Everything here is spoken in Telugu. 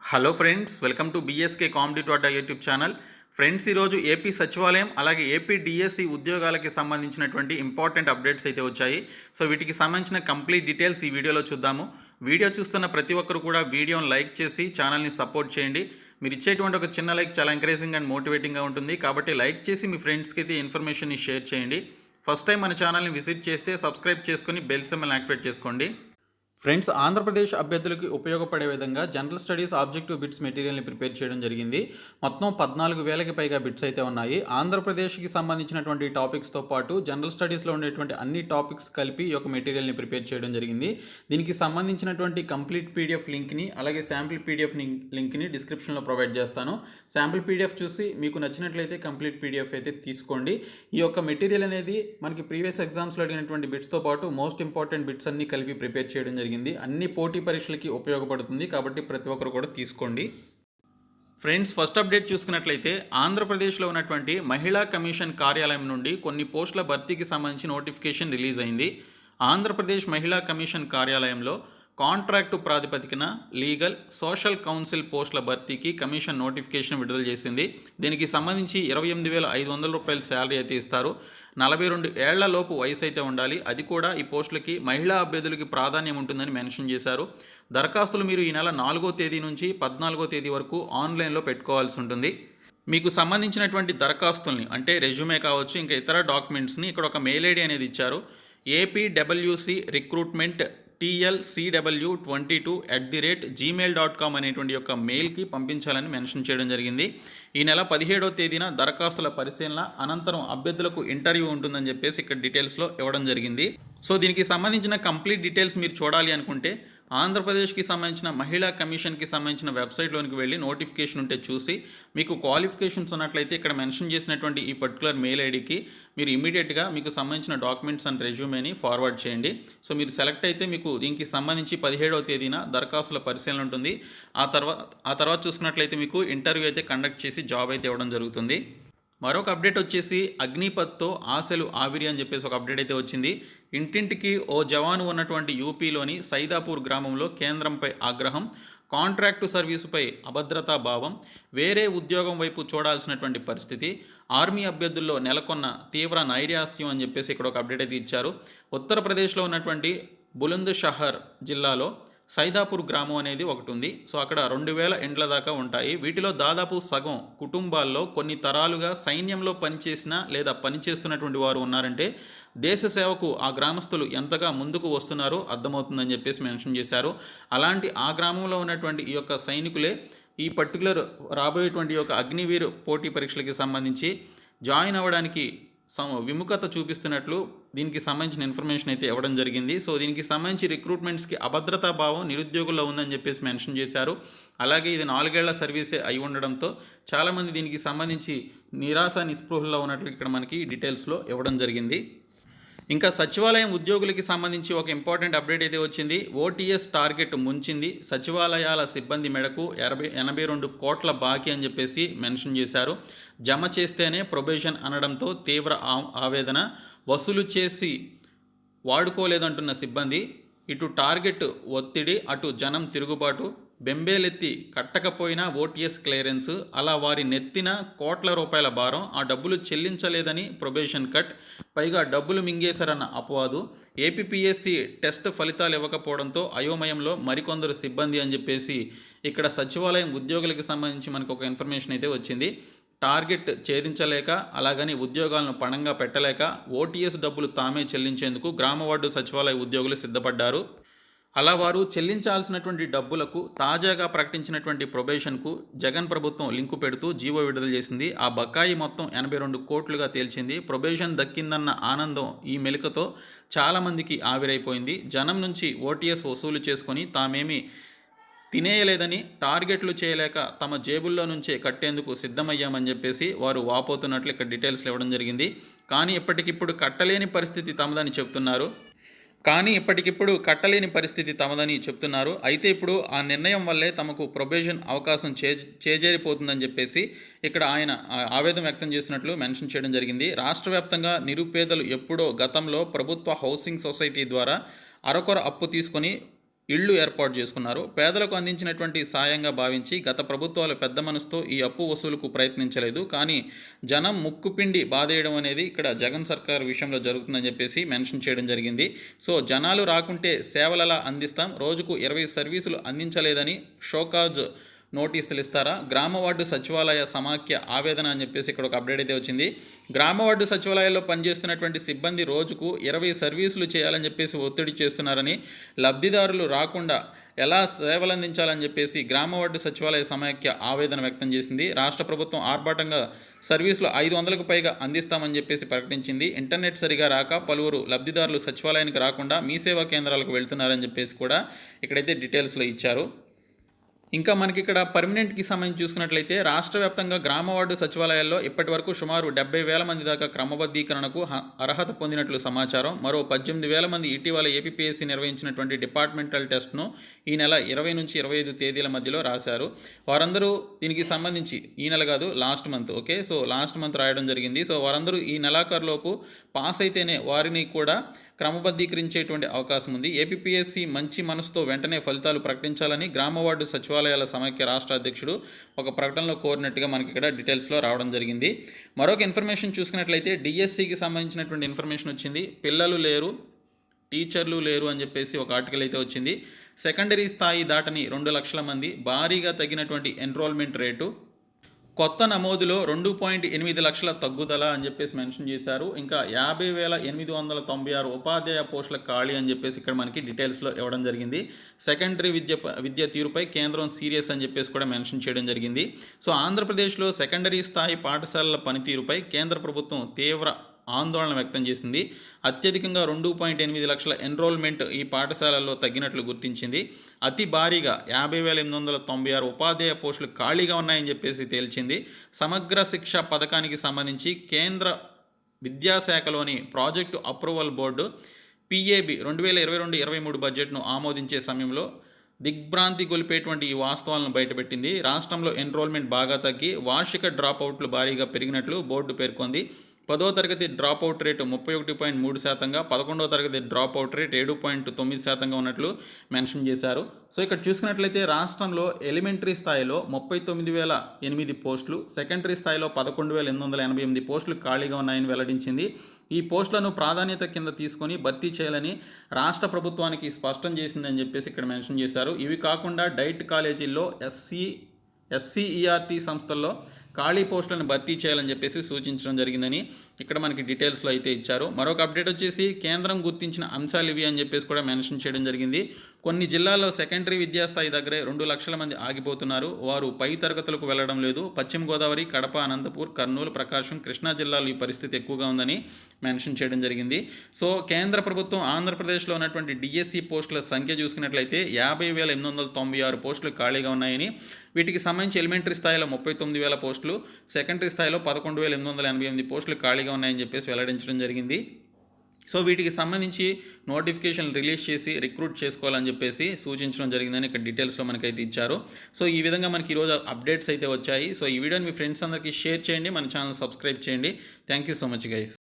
Hello friends, welcome to BSK competitive Adda YouTube channel. Friends, ఈరోజు ఏపీ సచివాలయం అలాగే ఏపీ డిఎస్సి ఉద్యోగాలకి సంబంధించినటువంటి ఇంపార్టెంట్ అప్డేట్స్ అయితే వచ్చాయి. సో వీటికి సంబంధించిన కంప్లీట్ డీటెయిల్స్ ఈ వీడియోలో చూద్దాము. వీడియో చూస్తున్న ప్రతి ఒక్కరు కూడా వీడియోని లైక్ చేసి ఛానల్ని సపోర్ట్ చేయండి. మీరు ఇచ్చేటువంటి ఒక చిన్న లైక్ చాలా ఎంకరేజింగ్ అండ్ మోటివేటింగ్గా ఉంటుంది. కాబట్టి లైక్ చేసి మీ ఫ్రెండ్స్కి అయితే ఇన్ఫర్మేషన్ని షేర్ చేయండి. ఫస్ట్ టైం మన ఛానల్ని విజిట్ చేస్తే సబ్స్క్రైబ్ చేసుకొని బెల్ సింబల్ని యాక్టివేట్ చేసుకోండి. ఫ్రెండ్స్, ఆంధ్రప్రదేశ్ అభ్యర్థులకి ఉపయోగపడే విధంగా జనరల్ స్టడీస్ ఆబ్జెక్టివ్ బిట్స్ మెటీరియల్ని ప్రిపేర్ చేయడం జరిగింది. మొత్తం 14,000కి పైగా బిట్స్ అయితే ఉన్నాయి. ఆంధ్రప్రదేశ్కి సంబంధించినటువంటి టాపిక్స్తో పాటు జనరల్ స్టడీస్లో ఉండేటువంటి అన్ని టాపిక్స్ కలిపి ఈ యొక్క మెటీరియల్ని ప్రిపేర్ చేయడం జరిగింది. దీనికి సంబంధించినటువంటి కంప్లీట్ పీడిఎఫ్ లింక్ని అలాగే శాంపిల్ పీడిఎఫ్ లింక్ని డిస్క్రిప్షన్లో ప్రొవైడ్ చేస్తాను. శాంపిల్ పీడిఎఫ్ చూసి మీకు నచ్చినట్లయితే కంప్లీట్ పీడిఎఫ్ అయితే తీసుకోండి. ఈ యొక్క మెటీరియల్ అనేది మనకి ప్రీవియస్ ఎగ్జామ్స్లో అడిగినటువంటి బిట్స్తో పాటు మోస్ట్ ఇంపార్టెంట్ బిట్స్ అన్ని కలిపి ప్రిపేర్ చేయడం జరిగింది. అన్ని పోటీ పరీక్షలకి ఉపయోగపడుతుంది కాబట్టి ప్రతి ఒక్కరు కూడా తీసుకోండి. ఫ్రెండ్స్, ఫస్ట్ అప్డేట్ చూసుకున్నట్లయితే ఆంధ్రప్రదేశ్లో ఉన్నటువంటి మహిళా కమిషన్ కార్యాలయం నుండి కొన్ని పోస్టుల భర్తీకి సంబంధించి నోటిఫికేషన్ రిలీజ్ అయింది. ఆంధ్రప్రదేశ్ మహిళా కమిషన్ కార్యాలయంలో కాంట్రాక్టు ప్రాతిపదికన లీగల్ సోషల్ కౌన్సిల్ పోస్టుల భర్తీకి కమిషన్ నోటిఫికేషన్ విడుదల చేసింది. దీనికి సంబంధించి 28,500 రూపాయల శాలరీ అయితే ఇస్తారు. 42 ఏళ్లలోపు వయసు అయితే ఉండాలి. అది కూడా ఈ పోస్టులకి మహిళా అభ్యర్థులకి ప్రాధాన్యం ఉంటుందని మెన్షన్ చేశారు. దరఖాస్తులు మీరు ఈ నెల 4వ తేదీ నుంచి 14వ తేదీ వరకు ఆన్లైన్లో పెట్టుకోవాల్సి ఉంటుంది. మీకు సంబంధించినటువంటి దరఖాస్తుల్ని అంటే రెజ్యూమే కావచ్చు, ఇంకా ఇతర డాక్యుమెంట్స్ని ఇక్కడ ఒక మెయిల్ ఐడి అనేది ఇచ్చారు. APWC రిక్రూట్మెంట్ TLCW22@gmail.com అనేటువంటి యొక్క మెయిల్కి పంపించాలని మెన్షన్ చేయడం జరిగింది. ఈ నెల 17వ తేదీన దరఖాస్తుల పరిశీలన అనంతరం అభ్యర్థులకు ఇంటర్వ్యూ ఉంటుందని చెప్పేసి ఇక్కడ డీటెయిల్స్లో ఇవ్వడం జరిగింది. సో దీనికి సంబంధించిన కంప్లీట్ డీటెయిల్స్ మీరు చూడాలి అనుకుంటే ఆంధ్రప్రదేశ్కి సంబంధించిన మహిళా కమిషన్కి సంబంధించిన వెబ్సైట్లోనికి వెళ్ళి నోటిఫికేషన్ ఉంటే చూసి మీకు క్వాలిఫికేషన్స్ ఉన్నట్లయితే ఇక్కడ మెన్షన్ చేసినటువంటి ఈ పర్టికులర్ మెయిల్ ఐడికి మీరు ఇమీడియట్గా మీకు సంబంధించిన డాక్యుమెంట్స్ అండ్ రెజ్యూమేని ఫార్వర్డ్ చేయండి. సో మీరు సెలెక్ట్ అయితే మీకు దీనికి సంబంధించి 17వ తేదీన దరఖాస్తుల పరిశీలన ఉంటుంది. ఆ తర్వాత చూసుకున్నట్లయితే మీకు ఇంటర్వ్యూ అయితే కండక్ట్ చేసి జాబ్ అయితే ఇవ్వడం జరుగుతుంది. మరొక అప్డేట్ వచ్చేసి అగ్నిపథ్తో ఆశలు ఆవిరి అని చెప్పేసి ఒక అప్డేట్ అయితే వచ్చింది. ఇంటింటికి ఓ జవాను ఉన్నటువంటి యూపీలోని సైదాపూర్ గ్రామంలో కేంద్రంపై ఆగ్రహం, కాంట్రాక్టు సర్వీసుపై అభద్రతా భావం, వేరే ఉద్యోగం వైపు చూడాల్సినటువంటి పరిస్థితి, ఆర్మీ అభ్యర్థుల్లో నెలకొన్న తీవ్ర నైరాస్యం అని చెప్పేసి ఇక్కడ ఒక అప్డేట్ అయితే ఇచ్చారు. ఉత్తరప్రదేశ్లో ఉన్నటువంటి బులంద్ షహర్ జిల్లాలో సైదాపూర్ గ్రామం అనేది ఒకటి ఉంది. సో అక్కడ 2,000 ఇండ్ల దాకా ఉంటాయి. వీటిలో దాదాపు సగం కుటుంబాల్లో కొన్ని తరాలుగా సైన్యంలో పనిచేసిన లేదా పనిచేస్తున్నటువంటి వారు ఉన్నారంటే దేశ సేవకు ఆ గ్రామస్తులు ఎంతగా ముందుకు వస్తున్నారో అర్థమవుతుందని చెప్పేసి మెన్షన్ చేశారు. అలాంటి ఆ గ్రామంలో ఉన్నటువంటి ఈ యొక్క సైనికులే ఈ పర్టికులర్ రాబోయేటువంటి యొక్క అగ్నివీర్ పోటీ పరీక్షలకి సంబంధించి జాయిన్ అవ్వడానికి విముఖత చూపిస్తున్నట్లు దీనికి సంబంధించిన ఇన్ఫర్మేషన్ అయితే ఇవ్వడం జరిగింది. సో దీనికి సంబంధించి రిక్రూట్మెంట్స్కి అభద్రతా భావం నిరుద్యోగుల్లో ఉందని చెప్పేసి మెన్షన్ చేశారు. అలాగే ఇది 4 ఏళ్ల సర్వీసే అయి ఉండడంతో చాలామంది దీనికి సంబంధించి నిరాశ నిస్పృహల్లో ఉన్నట్లు ఇక్కడ మనకి డీటెయిల్స్లో ఇవ్వడం జరిగింది. ఇంకా సచివాలయం ఉద్యోగులకి సంబంధించి ఒక ఇంపార్టెంట్ అప్డేట్ అయితే వచ్చింది. OTS టార్గెట్ ముంచింది. సచివాలయాల సిబ్బంది మెడకు 82 కోట్ల బాకీ అని చెప్పేసి మెన్షన్ చేశారు. జమ చేస్తేనే ప్రొబేషన్ అనడంతో తీవ్ర ఆవేదన, వసూలు చేసి వాడుకోలేదంటున్న సిబ్బంది, ఇటు టార్గెట్ ఒత్తిడి, అటు జనం తిరుగుబాటు, బెంబేలెత్తి కట్టకపోయినా OTS క్లియరెన్స్, అలా వారి నెత్తిన కోట్ల రూపాయల భారం, ఆ డబ్బులు చెల్లించలేదని ప్రొబేషన్ కట్, పైగా డబ్బులు మింగేశారన్న అపవాదు, APPSC టెస్ట్ ఫలితాలు ఇవ్వకపోవడంతో అయోమయంలో మరికొందరు సిబ్బంది అని చెప్పేసి ఇక్కడ సచివాలయం ఉద్యోగులకు సంబంధించి మనకు ఒక ఇన్ఫర్మేషన్ అయితే వచ్చింది. టార్గెట్ ఛేదించలేక అలాగని ఉద్యోగాలను పణంగా పెట్టలేక OTS డబ్బులు తామే చెల్లించేందుకు గ్రామ వార్డు సచివాలయ ఉద్యోగులు సిద్ధపడ్డారు. అలా వారు చెల్లించాల్సినటువంటి డబ్బులకు తాజాగా ప్రకటించినటువంటి ప్రొబేషన్కు జగన్ ప్రభుత్వం లింకు పెడుతూ జీవో విడుదల చేసింది. ఆ బకాయి మొత్తం 82 కోట్లుగా తేల్చింది. ప్రొబేషన్ దక్కిందన్న ఆనందం ఈ మెలికతో చాలామందికి ఆవిరైపోయింది. జనం నుంచి OTS వసూలు చేసుకొని తామేమీ తినేయలేదని, టార్గెట్లు చేయలేక తమ జేబుల్లో నుంచే కట్టేందుకు సిద్ధమయ్యామని చెప్పేసి వారు వాపోతున్నట్లు ఇక్కడ డీటెయిల్స్లో ఇవ్వడం జరిగింది. కానీ ఇప్పటికిప్పుడు కట్టలేని పరిస్థితి తమదని చెప్తున్నారు. అయితే ఇప్పుడు ఆ నిర్ణయం వల్లే తమకు ప్రొబేషన్ అవకాశం చేజేరిపోతుందని చెప్పేసి ఇక్కడ ఆయన ఆవేదన వ్యక్తం చేస్తున్నట్లు మెన్షన్ చేయడం జరిగింది. రాష్ట్ర వ్యాప్తంగా నిరుపేదలు ఎప్పుడో గతంలో ప్రభుత్వ హౌసింగ్ సొసైటీ ద్వారా అరకొర అప్పు తీసుకొని ఇళ్లు ఏర్పాటు చేసుకున్నారు. పేదలకు అందించినటువంటి సాయంగా భావించి గత ప్రభుత్వాలు పెద్ద మనసుతో ఈ అప్పు వసూలుకు ప్రయత్నించలేదు. కానీ జనం ముక్కుపిండి బాధేయడం అనేది ఇక్కడ జగన్ సర్కార్ విషయంలో జరుగుతుందని చెప్పేసి మెన్షన్ చేయడం జరిగింది. సో జనాలు రాకుంటే సేవలలా అందిస్తాం, రోజుకు 20 సర్వీసులు అందించలేదని షోకాజ్ నోటీసులు ఇస్తారా? గ్రామ వార్డు సచివాలయ సమాఖ్య ఆవేదన అని చెప్పేసి ఇక్కడ ఒక అప్డేట్ అయితే వచ్చింది. గ్రామ వార్డు సచివాలయాల్లో పనిచేస్తున్నటువంటి సిబ్బంది రోజుకు 20 సర్వీసులు చేయాలని చెప్పేసి ఒత్తిడి చేస్తున్నారని, లబ్ధిదారులు రాకుండా ఎలా సేవలు అందించాలని చెప్పేసి గ్రామ వార్డు సచివాలయ సమాఖ్య ఆవేదన వ్యక్తం చేసింది. రాష్ట్ర ప్రభుత్వం ఆర్భాటంగా సర్వీసులు 500కు పైగా అందిస్తామని చెప్పేసి ప్రకటించింది. ఇంటర్నెట్ సరిగా రాక పలువురు లబ్ధిదారులు సచివాలయానికి రాకుండా మీ సేవా కేంద్రాలకు వెళ్తున్నారని చెప్పేసి కూడా ఇక్కడైతే డీటెయిల్స్లో ఇచ్చారు. ఇంకా మనకి ఇక్కడ పర్మనెంట్కి సంబంధించి చూసుకున్నట్లయితే రాష్ట్ర వ్యాప్తంగా గ్రామ వార్డు సచివాలయాల్లో ఇప్పటి వరకు సుమారు 70,000 మంది దాకా క్రమబద్ధీకరణకు అర్హత పొందినట్లు సమాచారం. మరో 18,000 మంది ఇటీవల ఏపీపీఎస్సీ నిర్వహించినటువంటి డిపార్ట్మెంటల్ టెస్ట్ను ఈ నెల 20 నుంచి 25 తేదీల మధ్యలో రాశారు. వారందరూ దీనికి సంబంధించి ఈ నెల కాదు, last month, okay, so last month రాయడం జరిగింది. సో వారందరూ ఈ నెలాఖరులోపు పాస్ అయితేనే వారిని కూడా క్రమబద్ధీకరించేటువంటి అవకాశం ఉంది. ఏపీపీఎస్సీ మంచి మనసుతో వెంటనే ఫలితాలు ప్రకటించాలని గ్రామ వార్డు సచివాలయాల సమాఖ్య రాష్ట్ర అధ్యక్షుడు ఒక ప్రకటనలో కోరినట్టుగా మనకి ఇక్కడ డీటెయిల్స్లో రావడం జరిగింది. మరొక ఇన్ఫర్మేషన్ చూసుకున్నట్లయితే డిఎస్సికి సంబంధించినటువంటి ఇన్ఫర్మేషన్ వచ్చింది. పిల్లలు లేరు, టీచర్లు లేరు అని చెప్పేసి ఒక ఆర్టికల్ అయితే వచ్చింది. సెకండరీ స్థాయి దాటని 2 లక్షల మంది, భారీగా తగ్గినటువంటి ఎన్రోల్మెంట్ రేటు, కొత్త నమోదులో 2.8 లక్షల తగ్గుదల అని చెప్పేసి మెన్షన్ చేశారు. ఇంకా 50,896 ఉపాధ్యాయ పోస్టుల ఖాళీ అని చెప్పేసి ఇక్కడ మనకి డీటెయిల్స్లో ఇవ్వడం జరిగింది. సెకండరీ విద్య తీరుపై కేంద్రం సీరియస్ అని చెప్పేసి కూడా మెన్షన్ చేయడం జరిగింది. సో ఆంధ్రప్రదేశ్లో సెకండరీ స్థాయి పాఠశాలల పనితీరుపై కేంద్ర ప్రభుత్వం తీవ్ర ఆందోళన వ్యక్తం చేసింది. అత్యధికంగా 2.8 లక్షల ఎన్రోల్మెంట్ ఈ పాఠశాలల్లో తగ్గినట్లు గుర్తించింది. అతి భారీగా 50,896 ఉపాధ్యాయ పోస్టులు ఖాళీగా ఉన్నాయని చెప్పేసి తేల్చింది. సమగ్ర శిక్ష పథకానికి సంబంధించి కేంద్ర విద్యాశాఖలోని ప్రాజెక్టు అప్రూవల్ బోర్డు పిఏబి 2022-23 బడ్జెట్ను ఆమోదించే సమయంలో దిగ్భ్రాంతి గొలిపేటువంటి ఈ వాస్తవాలను బయటపెట్టింది. రాష్ట్రంలో ఎన్రోల్మెంట్ బాగా తగ్గి వార్షిక డ్రాప్అవుట్లు భారీగా పెరిగినట్లు బోర్డు పేర్కొంది. 10వ తరగతి డ్రాప్అవుట్ రేటు 31.3%గా, 11వ తరగతి డ్రాప్అవుట్ రేట్ 7.9%గా ఉన్నట్లు మెన్షన్ చేశారు. సో ఇక్కడ చూసుకున్నట్లయితే రాష్ట్రంలో ఎలిమెంటరీ స్థాయిలో 39,008 పోస్టులు, సెకండరీ స్థాయిలో 11,888 పోస్టులు ఖాళీగా ఉన్నాయని వెల్లడించింది. ఈ పోస్టులను ప్రాధాన్యత కింద తీసుకొని భర్తీ చేయాలని రాష్ట్ర ప్రభుత్వానికి స్పష్టం చేసిందని చెప్పేసి ఇక్కడ మెన్షన్ చేశారు. ఇవి కాకుండా డైట్ కాలేజీల్లో ఎస్సీఈఆర్టీ సంస్థల్లో ఖాళీ పోస్టులను భర్తీ చేయాలని చెప్పేసి సూచించడం జరిగిందని ఇక్కడ మనకి డీటెయిల్స్లో అయితే ఇచ్చారు. మరొక అప్డేట్ వచ్చేసి కేంద్రం గుర్తించిన అంశాలు ఇవి అని చెప్పేసి కూడా మెన్షన్ చేయడం జరిగింది. కొన్ని జిల్లాల్లో సెకండరీ విద్యాస్థాయి దగ్గరే 2 లక్షల మంది ఆగిపోతున్నారు. వారు పై తరగతులకు వెళ్లడం లేదు. పశ్చిమ గోదావరి, కడప, అనంతపూర్, కర్నూలు, ప్రకాశం, కృష్ణా జిల్లాలో ఈ పరిస్థితి ఎక్కువగా ఉందని మెన్షన్ చేయడం జరిగింది. సో కేంద్ర ప్రభుత్వం ఆంధ్రప్రదేశ్లో ఉన్నటువంటి డిఎస్సి పోస్టుల సంఖ్య చూసుకున్నట్లయితే 50,896 పోస్టులు ఖాళీగా ఉన్నాయని, వీటికి సంబంధించి ఎలిమెంటరీ స్థాయిలో 39,000 పోస్టులు, సెకండరీ స్థాయిలో 11,888 పోస్టులు ఖాళీగా ఉన్నాయని చెప్పేసి వెల్లడించడం జరిగింది. సో వీటికి సంబంధించి నోటిఫికేషన్ రిలీజ్ చేసి రిక్రూట్ చేసుకోవాలని చెప్పేసి సూచించడం జరిగిందని ఇక్కడ డీటెయిల్స్లో మనకైతే ఇచ్చారు. సో ఈ విధంగా మనకి ఈరోజు అప్డేట్స్ అయితే వచ్చాయి. సో ఈ వీడియోని మీ ఫ్రెండ్స్ అందరికీ షేర్ చేయండి, మన ఛానల్ సబ్స్క్రైబ్ చేయండి. Thank you so much guys.